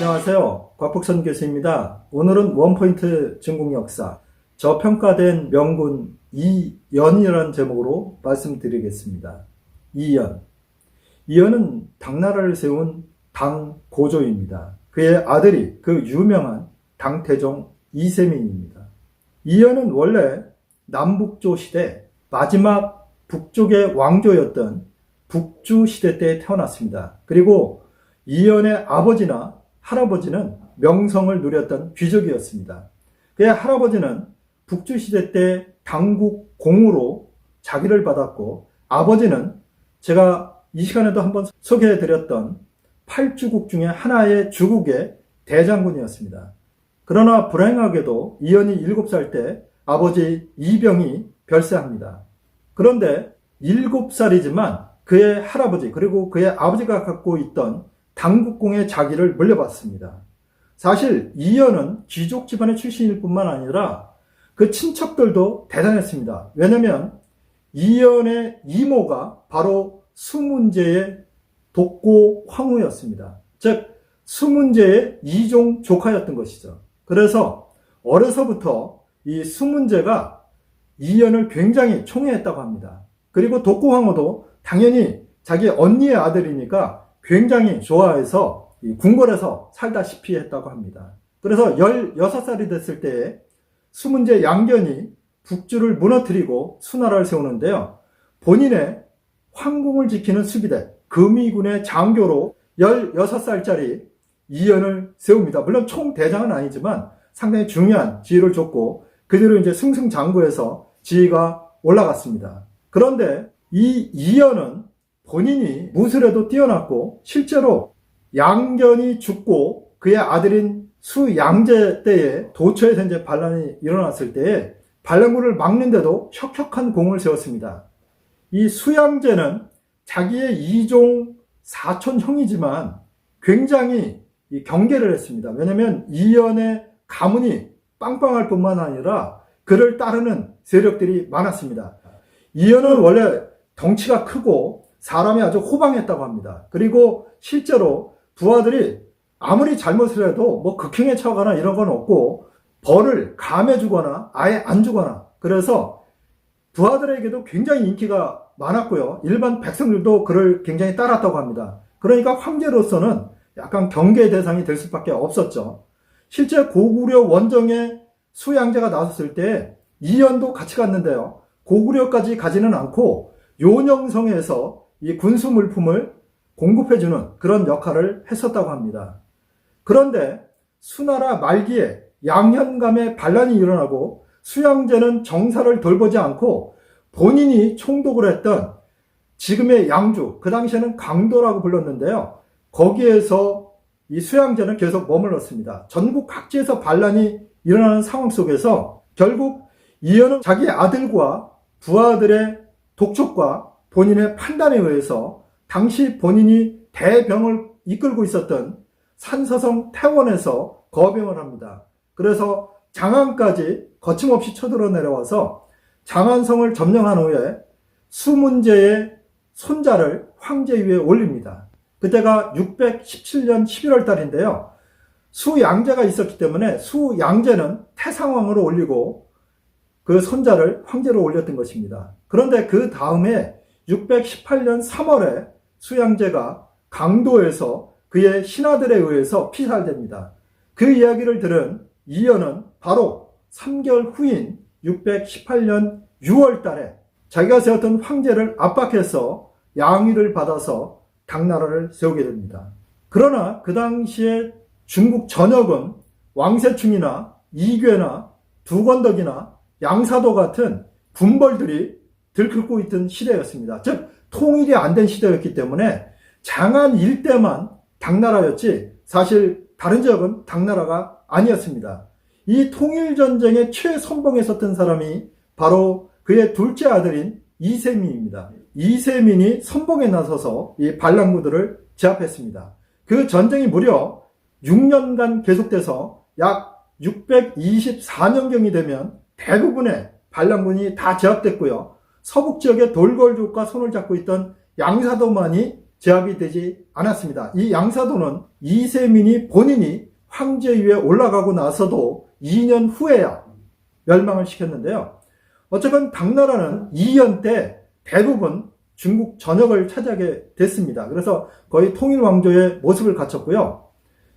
안녕하세요. 곽복선 교수입니다. 오늘은 원포인트 중국 역사 저평가된 명군 이연이라는 제목으로 말씀드리겠습니다. 이연은 당나라를 세운 당고조입니다. 그의 아들이 그 유명한 당태종 이세민입니다. 이연은 원래 남북조 시대 마지막 북쪽의 왕조였던 북주 시대 때 태어났습니다. 그리고 이연의 아버지나 할아버지는 명성을 누렸던 귀족이었습니다. 그의 할아버지는 북주 시대 때 당국 공으로 자기를 받았고, 아버지는 제가 이 시간에도 한번 소개해드렸던 8주국 중에 하나의 주국의 대장군이었습니다. 그러나 불행하게도 이연이 7살 때 아버지 이병이 별세합니다. 그런데 7살이지만 그의 할아버지 그리고 그의 아버지가 갖고 있던 당국공의 자기를 물려받습니다. 사실 이연은 귀족 집안의 출신일 뿐만 아니라 그 친척들도 대단했습니다. 왜냐하면 이연의 이모가 바로 수문제의 독고 황후였습니다. 즉 수문제의 이종 조카였던 것이죠. 그래서 어려서부터 이 수문제가 이연을 굉장히 총애했다고 합니다. 그리고 독고 황후도 당연히 자기 언니의 아들이니까 굉장히 좋아해서 궁궐에서 살다시피 했다고 합니다. 그래서 16살이 됐을 때에 수문제 양견이 북주를 무너뜨리고 수나라를 세우는데요. 본인의 황궁을 지키는 수비대 금이군의 장교로 16살짜리 이연을 세웁니다. 물론 총대장은 아니지만 상당히 중요한 지위를 줬고 그대로 이제 승승장구해서 지위가 올라갔습니다. 그런데 이 이연은 본인이 무술에도 뛰어났고 실제로 양견이 죽고 그의 아들인 수양제 때에 도처에서 이제 반란이 일어났을 때에 반란군을 막는데도 혁혁한 공을 세웠습니다. 이 수양제는 자기의 이종 사촌 형이지만 굉장히 경계를 했습니다. 왜냐하면 이연의 가문이 빵빵할 뿐만 아니라 그를 따르는 세력들이 많았습니다. 이연은 원래 덩치가 크고 사람이 아주 호방했다고 합니다. 그리고 실제로 부하들이 아무리 잘못을 해도 뭐 극형에 처하거나 이런 건 없고 벌을 감해주거나 아예 안 주거나, 그래서 부하들에게도 굉장히 인기가 많았고요. 일반 백성들도 그를 굉장히 따랐다고 합니다. 그러니까 황제로서는 약간 경계 대상이 될 수밖에 없었죠. 실제 고구려 원정에 수양제가 나섰을 때 이연도 같이 갔는데요. 고구려까지 가지는 않고 요녕성에서 이 군수 물품을 공급해주는 그런 역할을 했었다고 합니다. 그런데 수나라 말기에 양현감의 반란이 일어나고 수양제는 정사를 돌보지 않고 본인이 총독을 했던 지금의 양주, 그 당시에는 강도라고 불렀는데요. 거기에서 이 수양제는 계속 머물렀습니다. 전국 각지에서 반란이 일어나는 상황 속에서 결국 이연은 자기 아들과 부하들의 독촉과 본인의 판단에 의해서 당시 본인이 대병을 이끌고 있었던 산서성 태원에서 거병을 합니다. 그래서 장안까지 거침없이 쳐들어 내려와서 장안성을 점령한 후에 수문제의 손자를 황제 위에 올립니다. 그때가 617년 11월 달인데요. 수양제가 있었기 때문에 수양제는 태상왕으로 올리고 그 손자를 황제로 올렸던 것입니다. 그런데 그 다음에 618년 3월에 수양제가 강도에서 그의 신하들에 의해서 피살됩니다. 그 이야기를 들은 이연은 바로 3개월 후인 618년 6월 달에 자기가 세웠던 황제를 압박해서 양위를 받아서 당나라를 세우게 됩니다. 그러나 그 당시에 중국 전역은 왕세충이나 이괴나 두건덕이나 양사도 같은 군벌들이 들끓고 있던 시대였습니다. 즉 통일이 안 된 시대였기 때문에 장안 일대만 당나라였지 사실 다른 지역은 당나라가 아니었습니다. 이 통일전쟁의 최선봉에 섰던 사람이 바로 그의 둘째 아들인 이세민입니다. 이세민이 선봉에 나서서 이 반란군들을 제압했습니다. 그 전쟁이 무려 6년간 계속돼서 약 624년경이 되면 대부분의 반란군이 다 제압됐고요. 서북 지역의 돌궐족과 손을 잡고 있던 양사도만이 제압이 되지 않았습니다. 이 양사도는 이세민이 본인이 황제 위에 올라가고 나서도 2년 후에야 멸망을 시켰는데요. 어쨌건 당나라는 2년 때 대부분 중국 전역을 차지하게 됐습니다. 그래서 거의 통일왕조의 모습을 갖췄고요.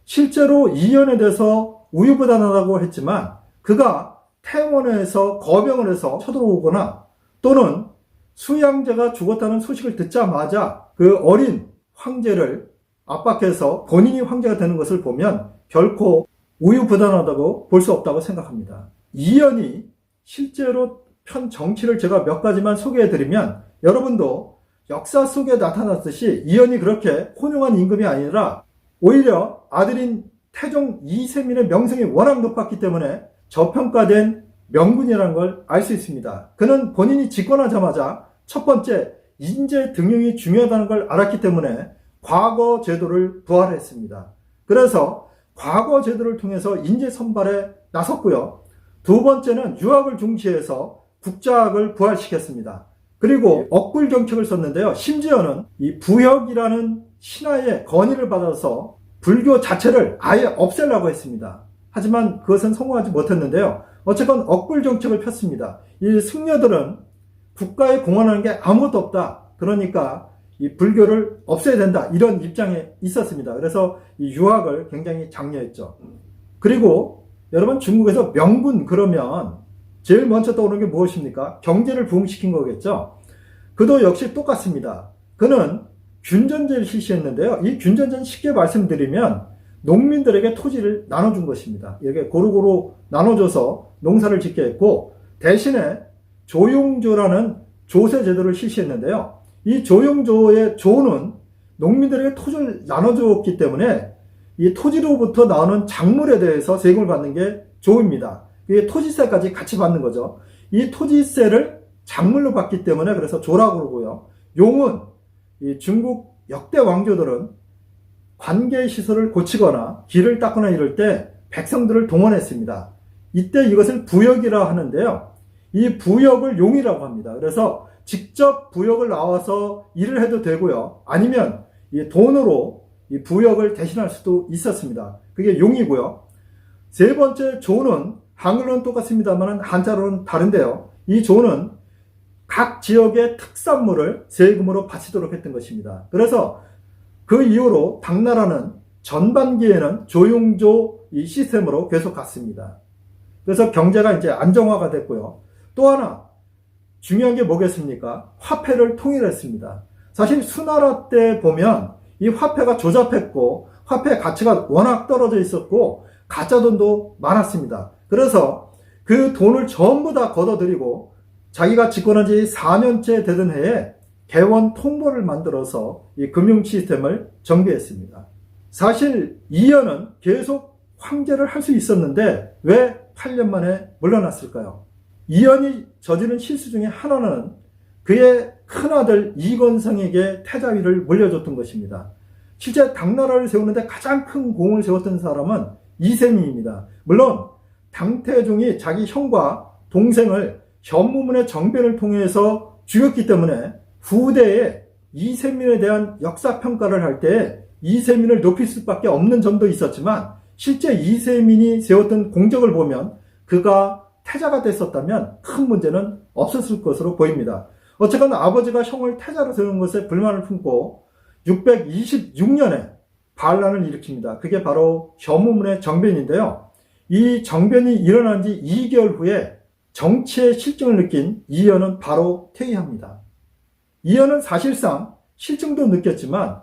실제로 이연에 대해서 우유부단하다고 했지만 그가 태원에서 거병을 해서 쳐들어오거나 또는 수양제가 죽었다는 소식을 듣자마자 그 어린 황제를 압박해서 본인이 황제가 되는 것을 보면 결코 우유부단하다고 볼 수 없다고 생각합니다. 이연이 실제로 편 정치를 제가 몇 가지만 소개해드리면 여러분도 역사 속에 나타났듯이 이연이 그렇게 혼용한 임금이 아니라 오히려 아들인 태종 이세민의 명성이 워낙 높았기 때문에 저평가된 명군이라는 걸 알 수 있습니다. 그는 본인이 집권하자마자 첫 번째 인재 등용이 중요하다는 걸 알았기 때문에 과거 제도를 부활했습니다. 그래서 과거 제도를 통해서 인재 선발에 나섰고요. 두 번째는 유학을 중시해서 국자학을 부활시켰습니다. 그리고 억굴 정책을 썼는데요. 심지어는 이 부혁이라는 신하의 건의를 받아서 불교 자체를 아예 없애려고 했습니다. 하지만 그것은 성공하지 못했는데요. 어쨌건 억굴 정책을 폈습니다. 이 승려들은 국가에 공헌하는 게 아무것도 없다. 그러니까 이 불교를 없애야 된다. 이런 입장에 있었습니다. 그래서 이 유학을 굉장히 장려했죠. 그리고 여러분 중국에서 명군 그러면 제일 먼저 떠오르는 게 무엇입니까? 경제를 부흥시킨 거겠죠. 그도 역시 똑같습니다. 그는 균전제를 실시했는데요. 이 균전제는 쉽게 말씀드리면 농민들에게 토지를 나눠준 것입니다. 이렇게 고루고루 나눠줘서 농사를 짓게 했고 대신에 조용조라는 조세 제도를 실시했는데요. 이 조용조의 조는 농민들에게 토지를 나눠줬기 때문에 이 토지로부터 나오는 작물에 대해서 세금을 받는 게 조입니다. 이게 토지세까지 같이 받는 거죠. 이 토지세를 작물로 받기 때문에 그래서 조라고 그러고요. 용은 이 중국 역대 왕조들은 관계시설을 고치거나 길을 닦거나 이럴 때 백성들을 동원했습니다. 이때 이것을 부역이라 하는데요. 이 부역을 용이라고 합니다. 그래서 직접 부역을 나와서 일을 해도 되고요. 아니면 이 돈으로 이 부역을 대신할 수도 있었습니다. 그게 용이고요. 세 번째 조는 한글로는 똑같습니다만 한자로는 다른데요. 이 조는 각 지역의 특산물을 세금으로 바치도록 했던 것입니다. 그래서 그 이후로 당나라는 전반기에는 조용조 이 시스템으로 계속 갔습니다. 그래서 경제가 이제 안정화가 됐고요. 또 하나 중요한 게 뭐겠습니까? 화폐를 통일했습니다. 사실 수나라 때 보면 이 화폐가 조잡했고 화폐 가치가 워낙 떨어져 있었고 가짜 돈도 많았습니다. 그래서 그 돈을 전부 다 걷어들이고 자기가 집권한 지 4년째 되던 해에 개원 통보를 만들어서 이 금융 시스템을 정비했습니다. 사실 이연은 계속 황제를 할 수 있었는데 왜 8년 만에 물러났을까요? 이연이 저지른 실수 중에 하나는 그의 큰아들 이건성에게 태자위를 물려줬던 것입니다. 실제 당나라를 세우는데 가장 큰 공을 세웠던 사람은 이세민입니다. 물론 당태종이 자기 형과 동생을 현무문의 정변을 통해서 죽였기 때문에 후대에 이세민에 대한 역사평가를 할 때 이세민을 높일 수밖에 없는 점도 있었지만 실제 이세민이 세웠던 공적을 보면 그가 태자가 됐었다면 큰 문제는 없었을 것으로 보입니다. 어쨌건 아버지가 형을 태자로 세우는 것에 불만을 품고 626년에 반란을 일으킵니다. 그게 바로 현무문의 정변인데요. 이 정변이 일어난 지 2개월 후에 정치의 실증을 느낀 이연은 바로 퇴위합니다. 이연은 사실상 실증도 느꼈지만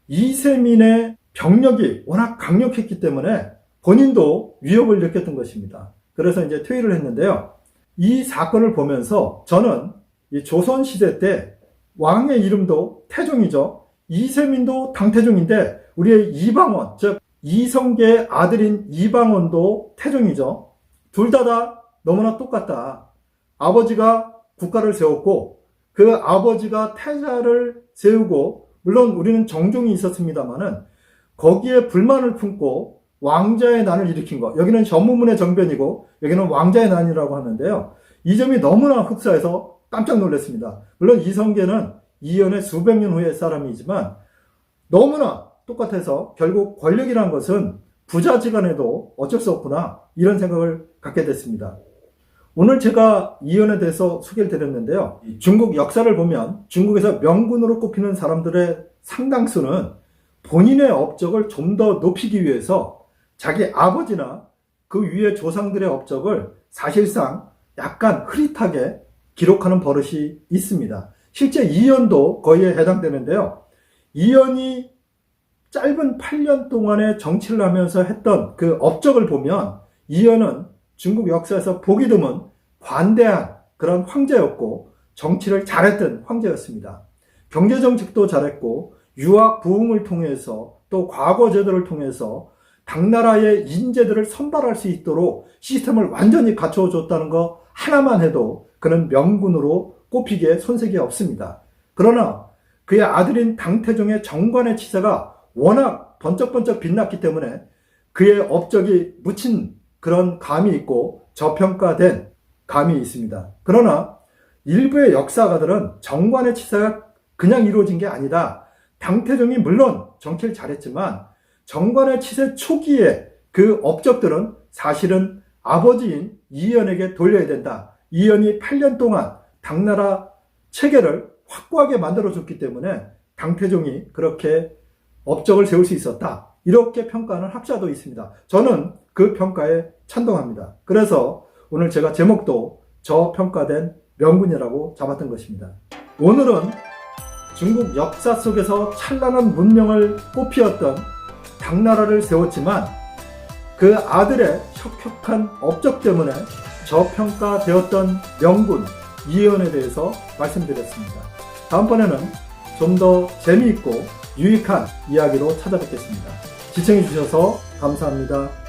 이세민의 병력이 워낙 강력했기 때문에 본인도 위협을 느꼈던 것입니다. 그래서 이제 퇴위를 했는데요. 이 사건을 보면서 저는 이 조선시대 때 왕의 이름도 태종이죠. 이세민도 당태종인데 우리의 이방원, 즉 이성계의 아들인 이방원도 태종이죠. 둘 다 너무나 똑같다. 아버지가 국가를 세웠고 그 아버지가 태자를 세우고 물론 우리는 정종이 있었습니다만은 거기에 불만을 품고 왕자의 난을 일으킨 것. 여기는 현무문의 정변이고 여기는 왕자의 난이라고 하는데요. 이 점이 너무나 흡사해서 깜짝 놀랐습니다. 물론 이성계는 이연의 수백 년 후의 사람이지만 너무나 똑같아서 결국 권력이라는 것은 부자지간에도 어쩔 수 없구나, 이런 생각을 갖게 됐습니다. 오늘 제가 이연에 대해서 소개를 드렸는데요. 중국 역사를 보면 중국에서 명군으로 꼽히는 사람들의 상당수는 본인의 업적을 좀 더 높이기 위해서 자기 아버지나 그 위의 조상들의 업적을 사실상 약간 흐릿하게 기록하는 버릇이 있습니다. 실제 이연도 거기에 해당되는데요. 이연이 짧은 8년 동안의 정치를 하면서 했던 그 업적을 보면 이연은 중국 역사에서 보기 드문 관대한 그런 황제였고 정치를 잘했던 황제였습니다. 경제정책도 잘했고 유학 부흥을 통해서 또 과거 제도를 통해서 당나라의 인재들을 선발할 수 있도록 시스템을 완전히 갖춰줬다는 거 하나만 해도 그는 명군으로 꼽히기에 손색이 없습니다. 그러나 그의 아들인 당태종의 정관의 치세가 워낙 번쩍번쩍 빛났기 때문에 그의 업적이 묻힌 그런 감이 있고 저평가된 감이 있습니다. 그러나 일부의 역사가들은 정관의 치세가 그냥 이루어진 게 아니다. 당태종이 물론 정치를 잘했지만 정관의 치세 초기에 그 업적들은 사실은 아버지인 이연에게 돌려야 된다. 이연이 8년 동안 당나라 체계를 확고하게 만들어줬기 때문에 당태종이 그렇게 업적을 세울 수 있었다. 이렇게 평가하는 학자도 있습니다. 저는 그 평가에 찬동합니다. 그래서 오늘 제가 제목도 저평가된 명군이라고 잡았던 것입니다. 오늘은 중국 역사 속에서 찬란한 문명을 꽃피웠던 당나라를 세웠지만 그 아들의 혁혁한 업적 때문에 저평가되었던 명군 이연에 대해서 말씀드렸습니다. 다음번에는 좀 더 재미있고 유익한 이야기로 찾아뵙겠습니다. 시청해 주셔서 감사합니다.